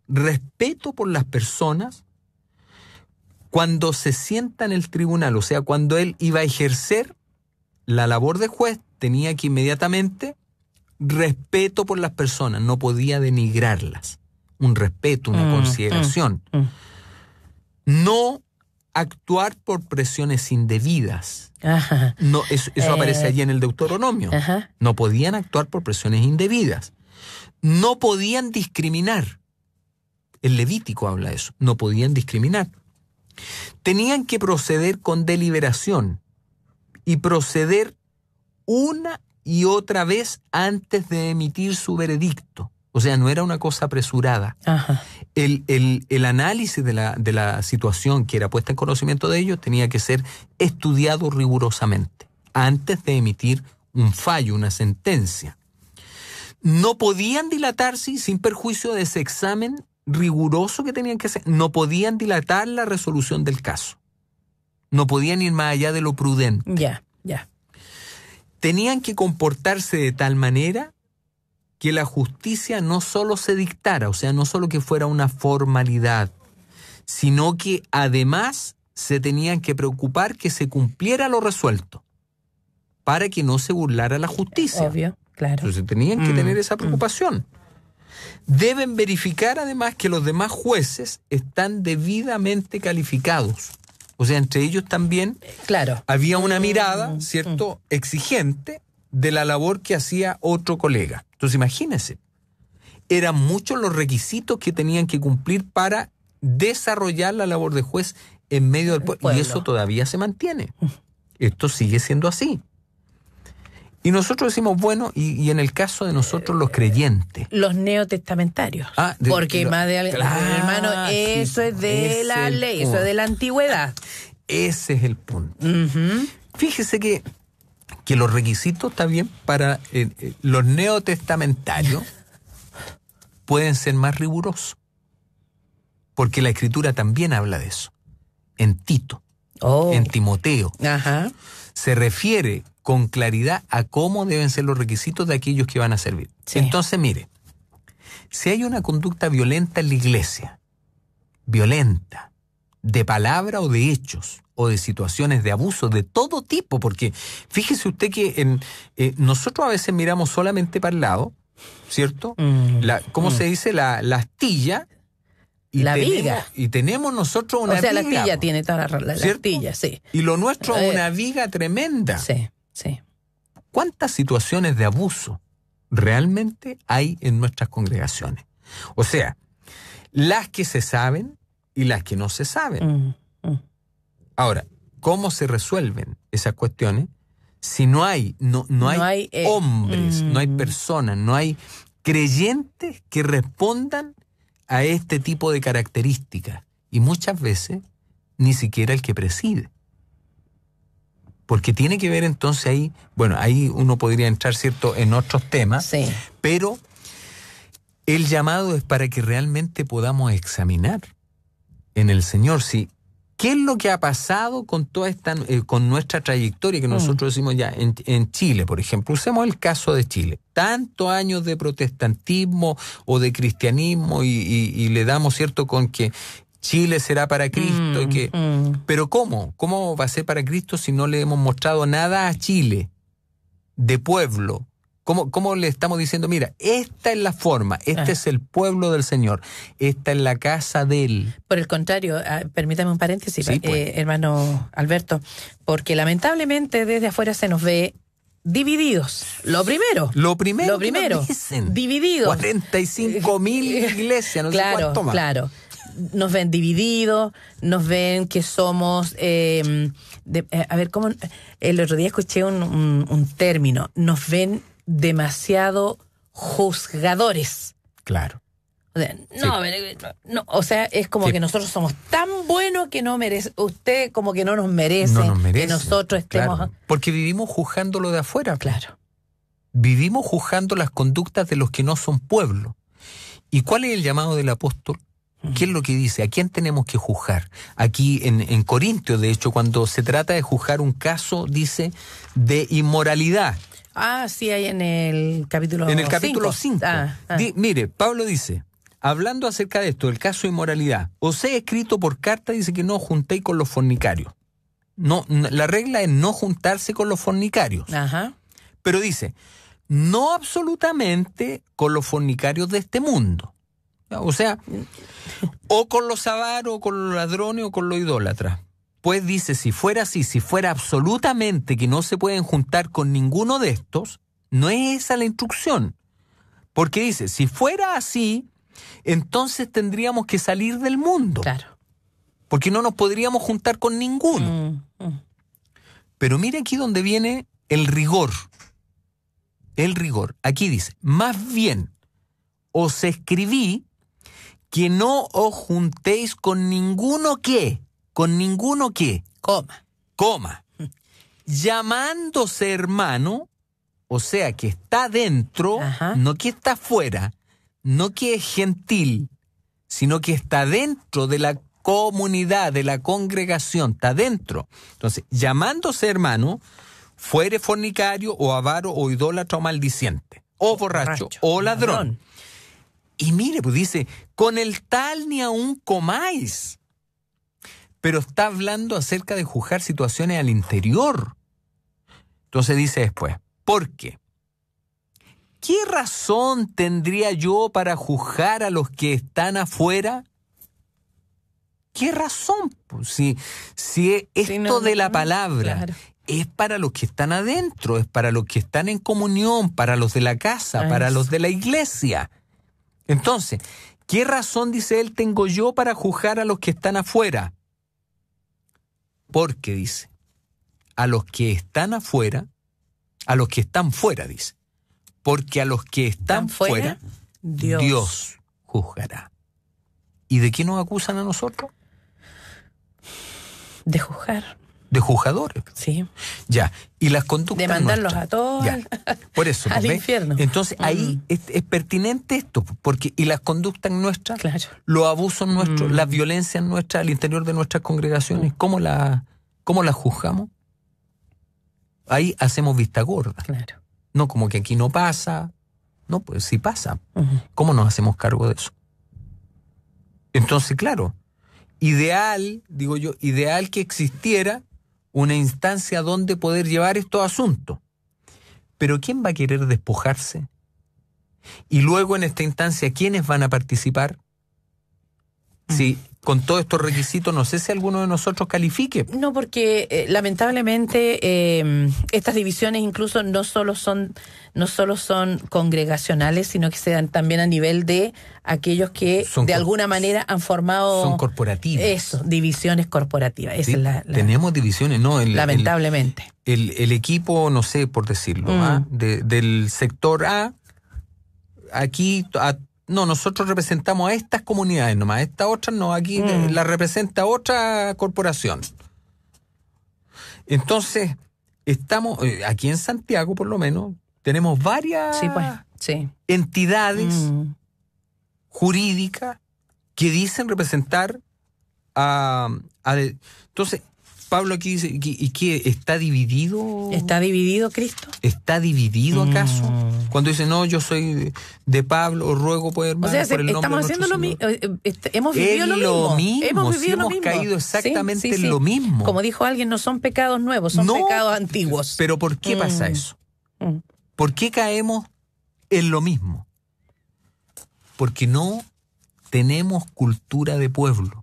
B: respeto por las personas. Cuando se sienta en el tribunal, o sea, cuando él iba a ejercer la labor de juez, tenía que inmediatamente respeto por las personas, no podía denigrarlas. Un respeto, una consideración. No actuar por presiones indebidas.
A: Ajá.
B: No, eso aparece allí en el Deuteronomio.
A: Ajá.
B: No podían actuar por presiones indebidas. No podían discriminar. El Levítico habla de eso. No podían discriminar. Tenían que proceder con deliberación y proceder una y otra vez antes de emitir su veredicto. O sea, no era una cosa apresurada.
A: Ajá.
B: El análisis de la situación que era puesta en conocimiento de ellos tenía que ser estudiado rigurosamente antes de emitir un fallo, una sentencia. No podían dilatarse sin perjuicio de ese examen riguroso que tenían que hacer. No podían dilatar la resolución del caso. No podían ir más allá de lo prudente.
A: Ya.
B: Tenían que comportarse de tal manera que la justicia no solo se dictara, o sea, no solo que fuera una formalidad, sino que además se tenían que preocupar que se cumpliera lo resuelto, para que no se burlara la justicia.
A: Obvio, claro.
B: Entonces tenían que tener esa preocupación. Deben verificar además que los demás jueces están debidamente calificados. O sea, entre ellos también había una mirada, ¿cierto?, exigente de la labor que hacía otro colega. Entonces imagínense, eran muchos los requisitos que tenían que cumplir para desarrollar la labor de juez en medio del pueblo. Y eso todavía se mantiene. Esto sigue siendo así. Y nosotros decimos, bueno, y en el caso de nosotros los creyentes.
A: Los neotestamentarios. Porque más de hermano, eso es de la ley, eso es de la antigüedad.
B: Ese es el punto. Fíjese que los requisitos también para los neotestamentarios pueden ser más rigurosos. Porque la Escritura también habla de eso. En Tito, en Timoteo. Se refiere con claridad a cómo deben ser los requisitos de aquellos que van a servir. Sí. Entonces, mire, si hay una conducta violenta en la iglesia, violenta, de palabra o de hechos, o de situaciones de abuso de todo tipo, porque fíjese usted que nosotros a veces miramos solamente para el lado, ¿cierto? ¿Cómo se dice? La astilla. Y
A: la viga.
B: Y tenemos nosotros una viga.
A: O sea, la astilla tiene toda la astilla, sí.
B: Y lo nuestro es una viga tremenda.
A: Sí.
B: ¿Cuántas situaciones de abuso realmente hay en nuestras congregaciones? O sea, las que se saben y las que no se saben. Ahora, ¿cómo se resuelven esas cuestiones? Si no hay hombres, no hay personas, no hay creyentes que respondan a este tipo de características. Y muchas veces ni siquiera el que preside. Porque tiene que ver entonces ahí, bueno, ahí uno podría entrar, ¿cierto?, en otros temas, pero el llamado es para que realmente podamos examinar en el Señor qué es lo que ha pasado con toda esta, con nuestra trayectoria que nosotros decimos ya en Chile, por ejemplo. Usemos el caso de Chile. Tantos años de protestantismo o de cristianismo y le damos, ¿cierto?, con que Chile será para Cristo. Pero ¿cómo? ¿Cómo va a ser para Cristo si no le hemos mostrado nada a Chile de pueblo? ¿Cómo le estamos diciendo, mira, esta es la forma, este es el pueblo del Señor, esta es la casa de Él?
A: Por el contrario, permítame un paréntesis, hermano Alberto, porque lamentablemente desde afuera se nos ve divididos. Lo primero. Divididos.
B: 45.000 iglesias, no sé cuánto más.
A: Claro. Nos ven divididos, nos ven que somos... a ver, ¿cómo? El otro día escuché un término. Nos ven demasiado juzgadores.
B: Claro.
A: O sea, no, o sea, es como que nosotros somos tan buenos que no merece, usted como que no nos merece, que nosotros estemos...
B: Claro, porque vivimos juzgando lo de afuera.
A: Claro.
B: Vivimos juzgando las conductas de los que no son pueblo. ¿Y cuál es el llamado del apóstol? ¿Qué es lo que dice? ¿A quién tenemos que juzgar? Aquí en Corintios, de hecho, cuando se trata de juzgar un caso, dice de inmoralidad.
A: Ah, sí, hay en el capítulo 5.
B: En el capítulo 5. Mire, Pablo dice, hablando acerca de esto, del caso de inmoralidad, os he escrito por carta, dice que no os juntéis con los fornicarios. No, la regla es no juntarse con los fornicarios.
A: Ajá.
B: Pero dice, no absolutamente con los fornicarios de este mundo. O sea, o con los avaros, o con los ladrones, o con los idólatras. Pues dice, si fuera así, si fuera absolutamente que no se pueden juntar con ninguno de estos, no es esa la instrucción. Porque dice, si fuera así, entonces tendríamos que salir del mundo.
A: Claro.
B: Porque no nos podríamos juntar con ninguno. Pero mire aquí donde viene el rigor. El rigor. Aquí dice, más bien os escribí que no os juntéis con ninguno que, coma, llamándose hermano, o sea que está dentro, no que está afuera, no que es gentil, sino que está dentro de la comunidad, de la congregación, está dentro. Entonces, llamándose hermano, fuere fornicario o avaro o idólatra o maldiciente, o borracho o ladrón. Y mire, pues dice, con el tal ni aún comáis. Pero está hablando acerca de juzgar situaciones al interior. Entonces dice después, ¿por qué? ¿Qué razón tendría yo para juzgar a los que están afuera? ¿Qué razón? Pues si esto de la palabra... Claro. Es para los que están adentro, es para los que están en comunión, para los de la casa, para los de la iglesia. Entonces, ¿qué razón, dice él, tengo yo para juzgar a los que están afuera? Porque, dice, a los que están afuera, a los que están fuera, dice. Porque a los que están fuera, Dios juzgará. ¿Y de qué nos acusan a nosotros?
A: De juzgar.
B: De juzgadores.
A: Sí.
B: Ya. Y las conductas
A: de mandarlos
B: nuestras,
A: a todos
B: por eso,
A: al infierno.
B: Entonces ahí es pertinente esto, porque y las conductas nuestras, los abusos nuestros, las violencias nuestras al interior de nuestras congregaciones, ¿cómo las juzgamos? Ahí hacemos vista gorda.
A: Claro.
B: No como que aquí no pasa. No, pues sí pasa. ¿Cómo nos hacemos cargo de eso? Entonces, claro, ideal que existiera una instancia donde poder llevar estos asuntos. Pero ¿quién va a querer despojarse? Y luego en esta instancia, ¿quiénes van a participar? Sí, con todos estos requisitos, no sé si alguno de nosotros califique.
A: No, porque lamentablemente estas divisiones incluso no solo son congregacionales, sino que se dan también a nivel de aquellos que de alguna manera han formado...
B: Son corporativas.
A: Eso, divisiones corporativas. Esa es
B: tenemos divisiones, ¿no?
A: Lamentablemente.
B: El equipo, no sé, por decirlo, del sector A, aquí... No, nosotros representamos a estas comunidades nomás, a estas otras no, aquí la representa otra corporación. Entonces, estamos, aquí en Santiago por lo menos, tenemos varias entidades jurídicas que dicen representar a... Entonces, Pablo aquí dice, ¿y qué? ¿Está dividido?
A: ¿Está dividido Cristo?
B: ¿Está dividido acaso? Cuando dice, no, yo soy de Pablo, os ruego, pues, hermano,
A: por el nombre estamos haciendo lo mismo. Hemos vivido lo mismo.
B: Hemos caído exactamente en lo mismo.
A: Como dijo alguien, no son pecados nuevos, son pecados antiguos.
B: Pero ¿por qué pasa eso? ¿Por qué caemos en lo mismo? Porque no tenemos cultura de pueblo.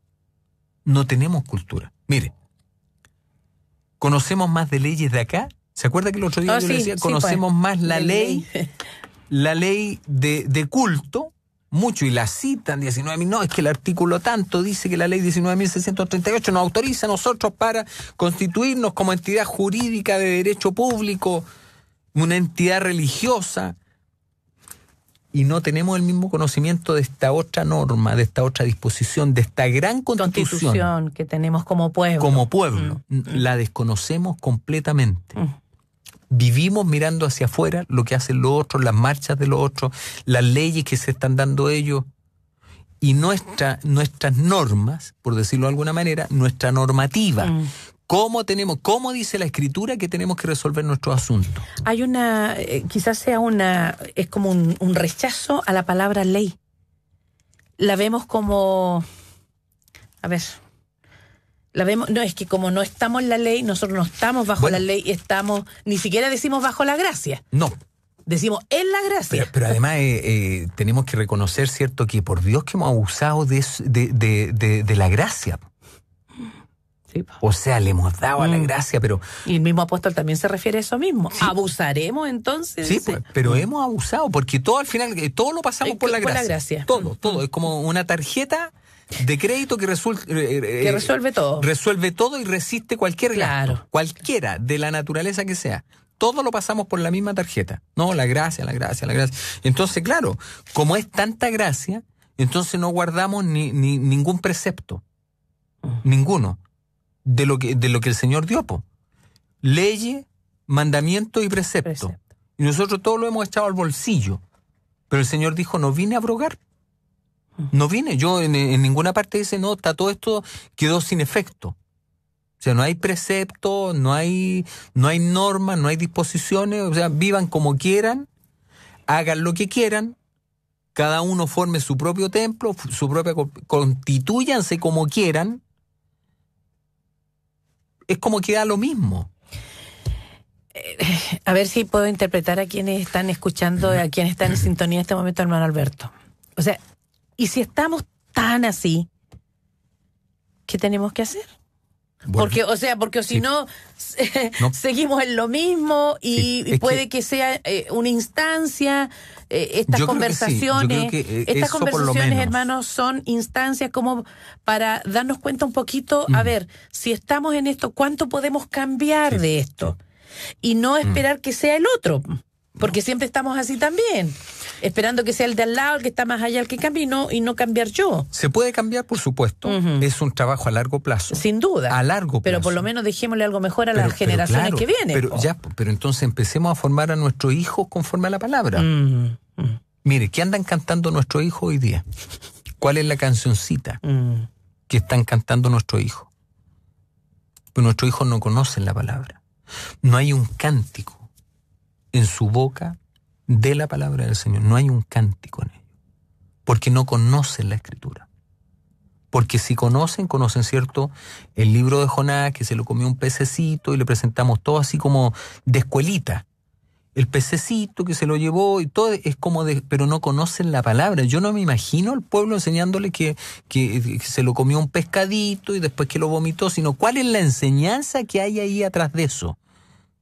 B: No tenemos cultura. Mire, ¿conocemos más de leyes de acá? ¿Se acuerda que el otro día yo le decía, conocemos más la ley de culto, mucho, y la citan 19.000, no, es que el artículo tanto dice que la ley 19.638 nos autoriza a nosotros para constituirnos como entidad jurídica de derecho público, una entidad religiosa, y no tenemos el mismo conocimiento de esta otra norma, de esta otra disposición, de esta gran constitución
A: que tenemos como pueblo.
B: Como pueblo. La desconocemos completamente. Vivimos mirando hacia afuera lo que hacen los otros, las marchas de los otros, las leyes que se están dando ellos, y nuestras normas, por decirlo de alguna manera, nuestra normativa. ¿Cómo dice la Escritura que tenemos que resolver nuestros asuntos?
A: Hay quizás sea es como un rechazo a la palabra ley. La vemos como, no, es que como no estamos en la ley, nosotros no estamos bajo la ley, ni siquiera decimos bajo la gracia.
B: No.
A: Decimos en la gracia.
B: Pero además tenemos que reconocer, ¿cierto?, que por Dios que hemos abusado de la gracia.
A: Sí.
B: O sea, le hemos dado a la gracia, pero...
A: Y el mismo apóstol también se refiere a eso mismo. Sí. ¿Abusaremos entonces?
B: Sí, pero hemos abusado, porque todo al final, todo lo pasamos por la gracia. Todo. Es como una tarjeta de crédito que resuelve todo. Resuelve todo y resiste cualquier gasto, cualquiera, de la naturaleza que sea. Todo lo pasamos por la misma tarjeta. No, la gracia. Entonces, claro, como es tanta gracia, entonces no guardamos ningún precepto. Ninguno. De lo que el Señor dio, leyes, mandamientos y preceptos. Y nosotros todo lo hemos echado al bolsillo. Pero el Señor dijo, no vine a abrogar. No vine. Yo en ninguna parte dice, no, todo esto quedó sin efecto. O sea, no hay preceptos, no hay normas, no hay disposiciones. O sea, vivan como quieran, hagan lo que quieran, cada uno forme su propio templo, constitúyanse como quieran. Es como que da lo mismo.
A: A ver si puedo interpretar a quienes están escuchando, a quienes están en sintonía en este momento, hermano Alberto. O sea, y si estamos tan así, ¿qué tenemos que hacer? Bueno, porque si no, seguimos en lo mismo y puede que sea una instancia, estas conversaciones, estas conversaciones, hermanos, son instancias como para darnos cuenta un poquito, a ver, si estamos en esto, ¿cuánto podemos cambiar de esto? Y no esperar que sea el otro, porque siempre estamos así también, esperando que sea el de al lado, el que está más allá, el que cambie y no cambiar yo.
B: Se puede cambiar, por supuesto. Es un trabajo a largo plazo.
A: Sin duda.
B: A largo plazo.
A: Pero por lo menos dejémosle algo mejor a las generaciones que vienen.
B: Pero entonces empecemos a formar a nuestros hijos conforme a la palabra. Mire, ¿qué andan cantando nuestros hijos hoy día? ¿Cuál es la cancioncita que están cantando nuestros hijos? Pues nuestros hijos no conocen la palabra. No hay un cántico en su boca de la palabra del Señor. No hay un cántico en ellos. Porque no conocen la Escritura. Porque si conocen, ¿cierto?, el libro de Jonás, que se lo comió un pececito y le presentamos todo así como de escuelita. El pececito que se lo llevó y todo es como pero no conocen la palabra. Yo no me imagino al pueblo enseñándole que se lo comió un pescadito y después que lo vomitó, sino cuál es la enseñanza que hay ahí atrás de eso.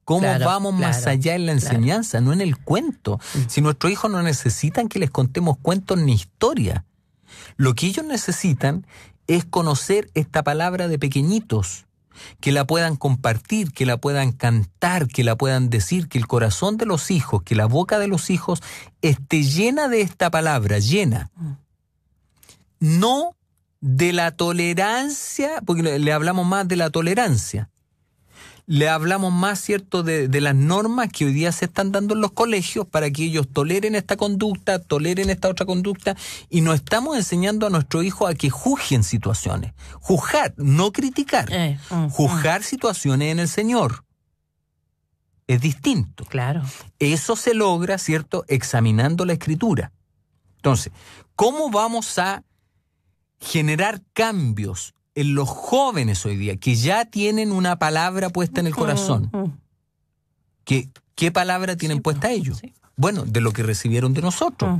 B: ¿Cómo vamos más allá en la enseñanza, no en el cuento? Si nuestros hijos no necesitan que les contemos cuentos ni historia. Lo que ellos necesitan es conocer esta palabra de pequeñitos, que la puedan compartir, que la puedan cantar, que la puedan decir, que el corazón de los hijos, que la boca de los hijos esté llena de esta palabra, llena. No de la tolerancia, porque le hablamos más de la tolerancia. Le hablamos más, ¿cierto?, de las normas que hoy día se están dando en los colegios para que ellos toleren esta conducta, toleren esta otra conducta, y no estamos enseñando a nuestros hijos a que juzguen situaciones. Juzgar, no criticar. Juzgar situaciones en el Señor. Es distinto.
A: Claro.
B: Eso se logra, ¿cierto?, examinando la Escritura. Entonces, ¿cómo vamos a generar cambios en los jóvenes hoy día, que ya tienen una palabra puesta en el corazón? ¿Qué palabra tienen puesta ellos? Sí. Bueno, de lo que recibieron de nosotros.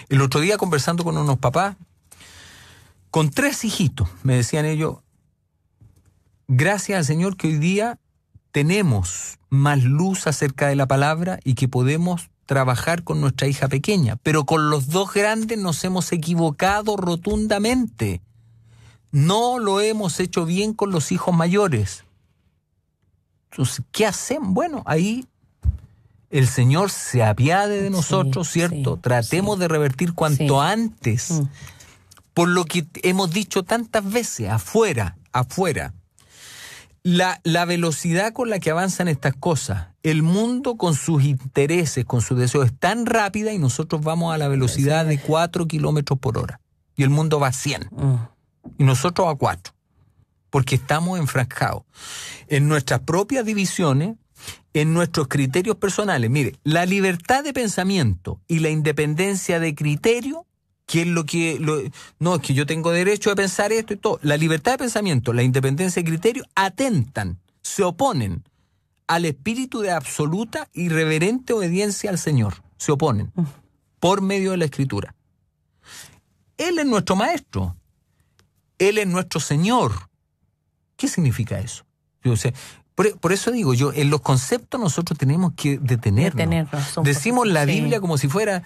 B: El otro día, conversando con unos papás, con 3 hijitos, me decían ellos, gracias al Señor que hoy día tenemos más luz acerca de la palabra y que podemos trabajar con nuestra hija pequeña. Pero con los dos grandes nos hemos equivocado rotundamente. No lo hemos hecho bien con los hijos mayores. Entonces, ¿qué hacemos? Bueno, ahí el Señor se apiade de nosotros, ¿cierto? Tratemos de revertir cuanto antes. Por lo que hemos dicho tantas veces, afuera. La velocidad con la que avanzan estas cosas, el mundo con sus intereses, con sus deseos, es tan rápida y nosotros vamos a la velocidad de 4 kilómetros por hora. Y el mundo va a 100. Y nosotros a 4. Porque estamos enfrascados en nuestras propias divisiones, en nuestros criterios personales. Mire, la libertad de pensamiento y la independencia de criterio, que es no, es que yo tengo derecho a pensar esto y todo. La libertad de pensamiento, la independencia de criterio atentan, se oponen al espíritu de absoluta y reverente obediencia al Señor. Se oponen por medio de la Escritura. Él es nuestro maestro. Él es nuestro Señor. ¿Qué significa eso? O sea, por eso digo yo, en los conceptos nosotros tenemos que detenernos. Decimos la Biblia como si fuera,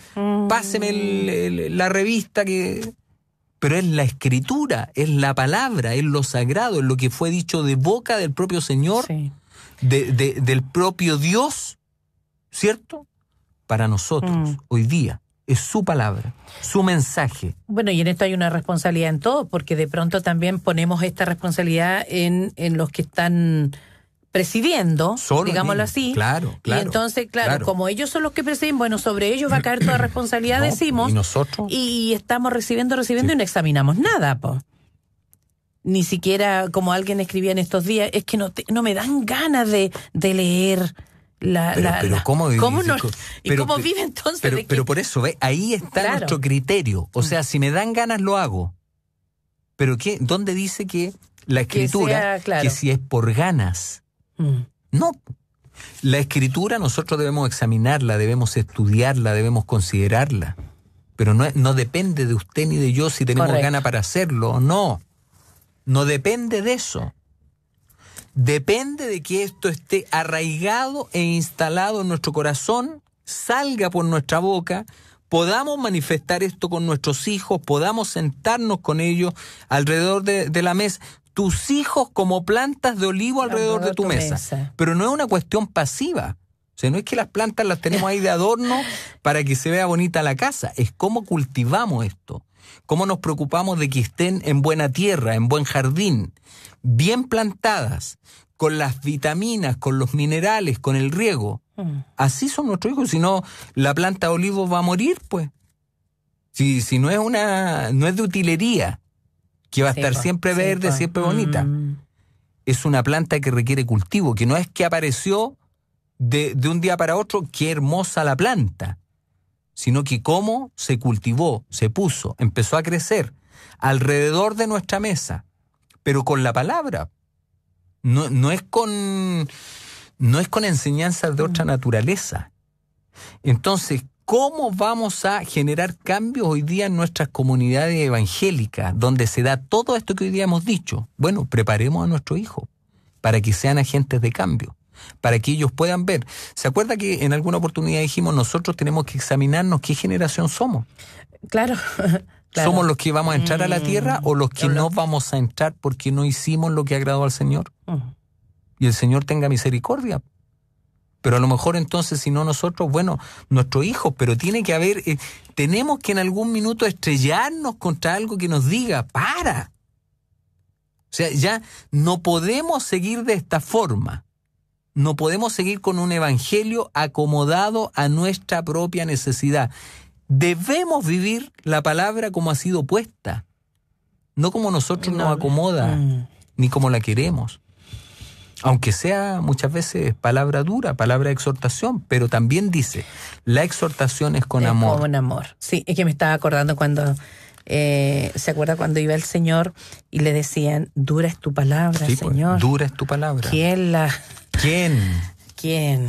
B: páseme la revista que... Pero es la Escritura, es la palabra, es lo sagrado, es lo que fue dicho de boca del propio Señor, del propio Dios, ¿cierto? Para nosotros, hoy día. Es su palabra, su mensaje.
A: Bueno, y en esto hay una responsabilidad en todo, porque de pronto también ponemos esta responsabilidad en los que están presidiendo, digámoslo así.
B: Claro.
A: Y entonces, claro, como ellos son los que presiden, bueno, sobre ellos va a caer toda responsabilidad, decimos.
B: Y nosotros.
A: Y estamos recibiendo y no examinamos nada, po. Ni siquiera, como alguien escribía en estos días, es que no me dan ganas de leer.
B: Pero ¿cómo vive?
A: ¿Cómo vive entonces?
B: Pero por eso, ¿ve? Ahí está nuestro criterio. O sea, si me dan ganas, lo hago. ¿Pero qué? ¿Dónde dice que la Escritura, que si es por ganas? No. La Escritura nosotros debemos examinarla, debemos estudiarla, debemos considerarla. Pero no depende de usted ni de yo si tenemos ganas para hacerlo o no. No depende de eso. Depende de que esto esté arraigado e instalado en nuestro corazón, salga por nuestra boca, podamos manifestar esto con nuestros hijos, podamos sentarnos con ellos alrededor de la mesa. Tus hijos como plantas de olivo alrededor de tu mesa. Pero no es una cuestión pasiva. O sea, no es que las plantas las tenemos ahí de adorno para que se vea bonita la casa. Es cómo cultivamos esto. Cómo nos preocupamos de que estén en buena tierra, en buen jardín, bien plantadas, con las vitaminas, con los minerales, con el riego. Así son nuestros hijos. Si no, la planta de olivo va a morir, pues. Si no es de utilería, que va a estar siempre verde, siempre bonita. Es una planta que requiere cultivo, que no es que apareció de un día para otro, qué hermosa la planta, sino que cómo se cultivó, se puso, empezó a crecer alrededor de nuestra mesa, pero con la palabra. No es con enseñanzas de otra naturaleza. Entonces, ¿cómo vamos a generar cambios hoy día en nuestras comunidades evangélicas, donde se da todo esto que hoy día hemos dicho? Bueno, preparemos a nuestros hijos para que sean agentes de cambio, para que ellos puedan ver. ¿Se acuerda que en alguna oportunidad dijimos nosotros tenemos que examinarnos qué generación somos?
A: Claro.
B: ¿Somos los que vamos a entrar a la tierra o los que no vamos a entrar porque no hicimos lo que agradó al Señor? Y el Señor tenga misericordia. Pero a lo mejor entonces, si no nosotros, bueno, nuestros hijos, pero tiene que haber, tenemos que en algún minuto estrellarnos contra algo que nos diga, para. O sea, ya no podemos seguir de esta forma. No podemos seguir con un evangelio acomodado a nuestra propia necesidad. Debemos vivir la palabra como ha sido puesta, no como nosotros nos acomoda, ni como la queremos. Aunque sea muchas veces palabra dura, palabra de exhortación, pero también dice, la exhortación es con amor.
A: Con amor. Sí, es que me estaba acordando cuando, ¿se acuerda cuando iba el Señor y le decían, dura es tu palabra, sí, Señor?
B: Pues, dura es tu palabra.
A: ¿Quién?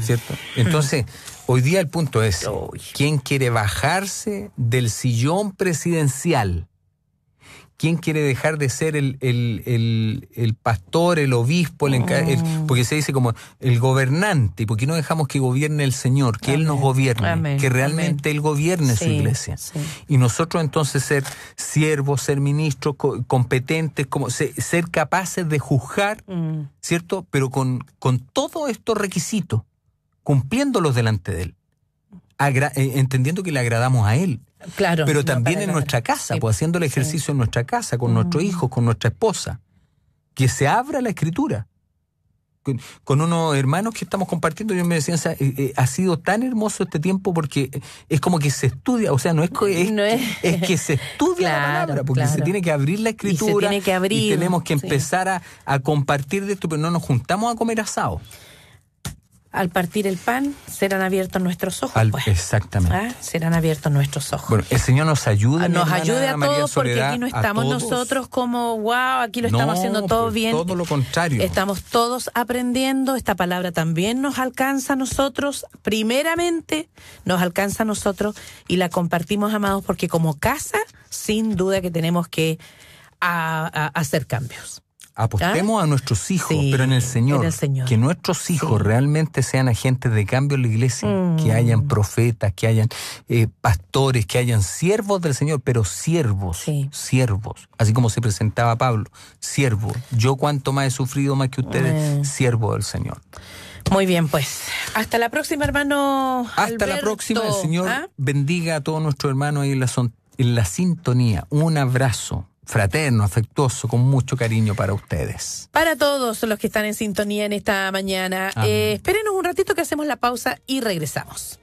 B: ¿Cierto? Entonces, hoy día el punto es, ¿quién quiere bajarse del sillón presidencial? quién quiere dejar de ser el pastor, el obispo, porque se dice como el gobernante, ¿por qué no dejamos que gobierne el Señor, que Él nos gobierne, que realmente Él gobierne su iglesia? Sí. Y nosotros entonces ser siervos, ser ministros competentes, como ser capaces de juzgar, ¿cierto? Pero con todos estos requisitos, cumpliéndolos delante de Él, entendiendo que le agradamos a Él.
A: Claro,
B: pero también en nuestra casa, pues haciendo el ejercicio en nuestra casa, con nuestros hijos, con nuestra esposa. Que se abra la Escritura. Con unos hermanos que estamos compartiendo, ellos me decían, ha sido tan hermoso este tiempo porque es como que se estudia, o sea, es que se estudia la palabra, porque se tiene que abrir la Escritura y tenemos que empezar a compartir de esto, pero no nos juntamos a comer asado.
A: Al partir el pan, serán abiertos nuestros ojos.
B: Exactamente.
A: Serán abiertos nuestros ojos.
B: Bueno, el Señor nos ayude.
A: Nos ayude a todos, porque aquí no estamos nosotros como, wow, aquí lo estamos haciendo todo bien.
B: Todo lo contrario.
A: Estamos todos aprendiendo. Esta palabra también nos alcanza a nosotros. Primeramente, nos alcanza a nosotros y la compartimos, amados, porque como casa, sin duda que tenemos que hacer cambios.
B: Apostemos a nuestros hijos, pero en el Señor. Que nuestros hijos realmente sean agentes de cambio en la iglesia. Que hayan profetas, que hayan pastores, que hayan siervos del Señor, pero siervos. Así como se presentaba Pablo, siervo. Yo cuanto más he sufrido más que ustedes, siervo del Señor.
A: Muy bien, pues. Hasta la próxima, hermano
B: Hasta
A: Alberto.
B: La próxima. El Señor bendiga a todos nuestros hermanos ahí en la sintonía. Un abrazo fraterno, afectuoso, con mucho cariño para ustedes.
A: Para todos los que están en sintonía en esta mañana. Espérenos un ratito que hacemos la pausa y regresamos.